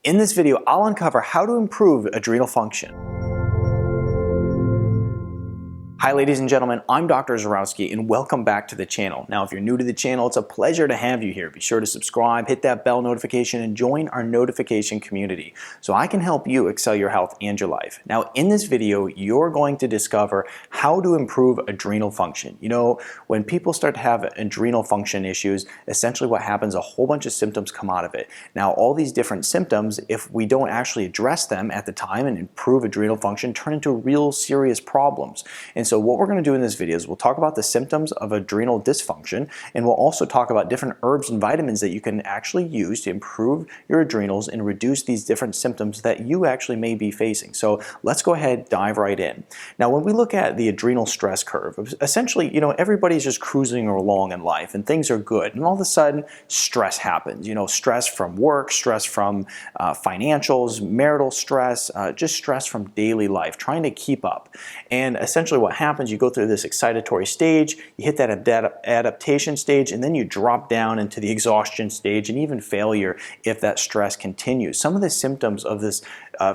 In this video, I'll uncover how to improve adrenal function. Hi ladies and gentlemen, I'm Dr. Zarowski and welcome back to the channel. Now if you're new to the channel, it's a pleasure to have you here. Be sure to subscribe, hit that bell notification, and join our notification community so I can help you excel your health and your life. Now in this video, you're going to discover how to improve adrenal function. You know, when people start to have adrenal function issues, essentially what happens, a whole bunch of symptoms come out of it. Now all these different symptoms, if we don't actually address them at the time and improve adrenal function, turn into real serious problems. And so what we're going to do in this video is we'll talk about the symptoms of adrenal dysfunction, and we'll also talk about different herbs and vitamins that you can actually use to improve your adrenals and reduce these different symptoms that you actually may be facing. So let's go ahead and dive right in. Now when we look at the adrenal stress curve, essentially, you know, everybody's just cruising along in life and things are good, and all of a sudden stress happens. You know, stress from work, stress from financials, marital stress, just stress from daily life, trying to keep up. And essentially what happens, you go through this excitatory stage, you hit that adaptation stage, and then you drop down into the exhaustion stage and even failure if that stress continues. Some of the symptoms of this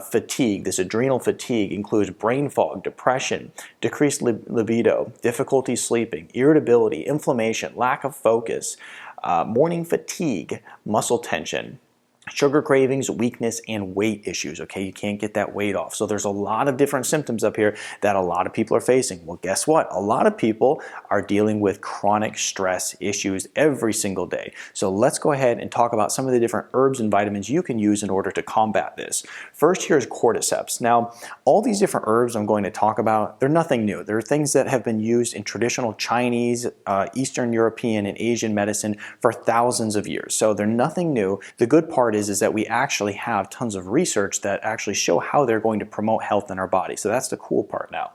fatigue, this adrenal fatigue, includes brain fog, depression, decreased libido, difficulty sleeping, irritability, inflammation, lack of focus, morning fatigue, muscle tension, sugar cravings, weakness, and weight issues. Okay, you can't get that weight off. So there's a lot of different symptoms up here that a lot of people are facing. Well, guess what? A lot of people are dealing with chronic stress issues every single day. So let's go ahead and talk about some of the different herbs and vitamins you can use in order to combat this. First, here's Cordyceps. Now, all these different herbs I'm going to talk about, they're nothing new. They're things that have been used in traditional Chinese, Eastern European, and Asian medicine for thousands of years. So they're nothing new. The good part is that we actually have tons of research that actually show how they're going to promote health in our body. So that's the cool part now.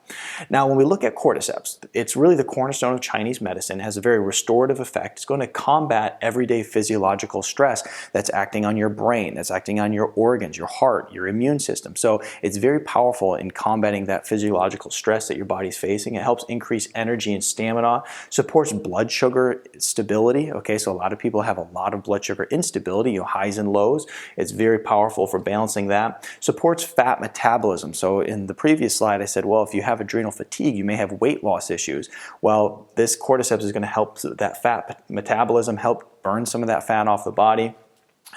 Now when we look at Cordyceps, it's really the cornerstone of Chinese medicine. It has a very restorative effect. It's going to combat everyday physiological stress that's acting on your brain, that's acting on your organs, your heart, your immune system. So it's very powerful in combating that physiological stress that your body's facing. It helps increase energy and stamina, supports blood sugar stability. Okay, so a lot of people have a lot of blood sugar instability, you know, highs and lows. It's very powerful for balancing that. Supports fat metabolism. So in the previous slide I said, well, if you have adrenal fatigue, you may have weight loss issues. Well, this Cordyceps is going to help that fat metabolism, help burn some of that fat off the body.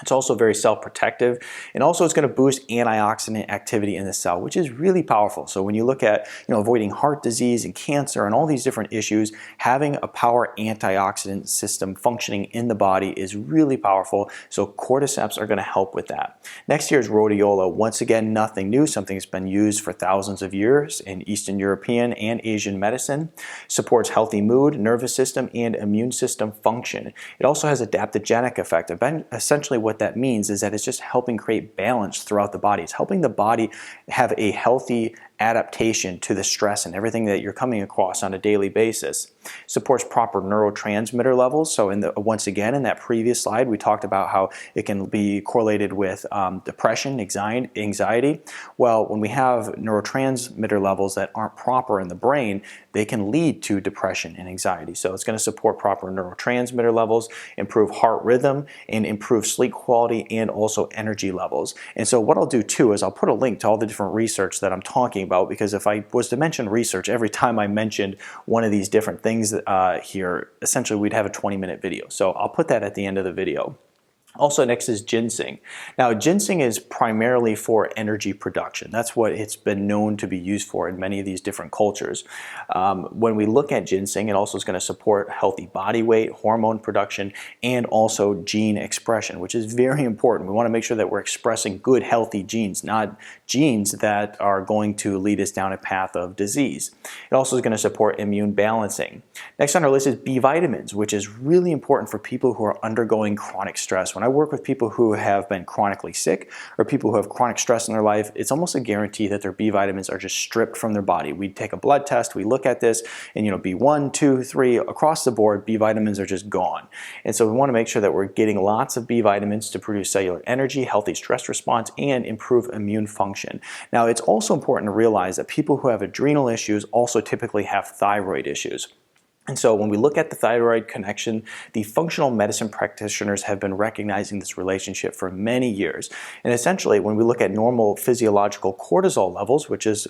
It's also very self-protective, and also it's going to boost antioxidant activity in the cell, which is really powerful. So when you look at, you know, avoiding heart disease and cancer and all these different issues, having a power antioxidant system functioning in the body is really powerful. So Cordyceps are going to help with that. Next here is Rhodiola. Once again, nothing new, something that's been used for thousands of years in Eastern European and Asian medicine. Supports healthy mood, nervous system, and immune system function. It also has adaptogenic effect. Essentially what that means is that it's just helping create balance throughout the body. It's helping the body have a healthy adaptation to the stress and everything that you're coming across on a daily basis. Supports proper neurotransmitter levels. So once again, in that previous slide, we talked about how it can be correlated with depression, anxiety. Well, when we have neurotransmitter levels that aren't proper in the brain, they can lead to depression and anxiety. So it's going to support proper neurotransmitter levels, improve heart rhythm, and improve sleep quality and also energy levels. And so what I'll do too is I'll put a link to all the different research that I'm talking about, because if I was to mention research every time I mentioned one of these different things here, essentially we'd have a 20-minute video. So I'll put that at the end of the video. Also next is ginseng. Now ginseng is primarily for energy production. That's what it's been known to be used for in many of these different cultures. When we look at ginseng, it also is going to support healthy body weight, hormone production, and also gene expression, which is very important. We want to make sure that we're expressing good, healthy genes, not genes that are going to lead us down a path of disease. It also is going to support immune balancing. Next on our list is B vitamins, which is really important for people who are undergoing chronic stress. When I work with people who have been chronically sick or people who have chronic stress in their life, it's almost a guarantee that their B vitamins are just stripped from their body. We take a blood test, we look at this, and you know, B1, 2, 3, across the board, B vitamins are just gone. And so we want to make sure that we're getting lots of B vitamins to produce cellular energy, healthy stress response, and improve immune function. Now, it's also important to realize that people who have adrenal issues also typically have thyroid issues. And so when we look at the thyroid connection, the functional medicine practitioners have been recognizing this relationship for many years. And essentially, when we look at normal physiological cortisol levels, which is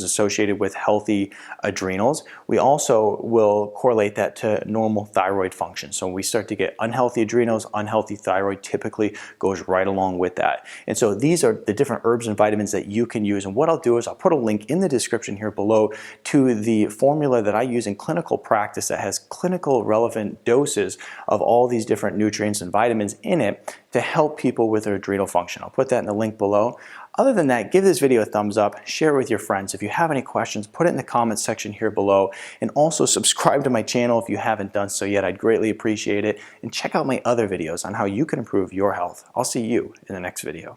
associated with healthy adrenals, we also will correlate that to normal thyroid function. So when we start to get unhealthy adrenals, unhealthy thyroid typically goes right along with that. And so these are the different herbs and vitamins that you can use. And what I'll do is I'll put a link in the description here below to the formula that I use in clinical practice that has clinical relevant doses of all these different nutrients and vitamins in it to help people with their adrenal function. I'll put that in the link below. Other than that, give this video a thumbs up, share it with your friends. If you have any questions, put it in the comments section here below, and also subscribe to my channel if you haven't done so yet. I'd greatly appreciate it. And check out my other videos on how you can improve your health. I'll see you in the next video.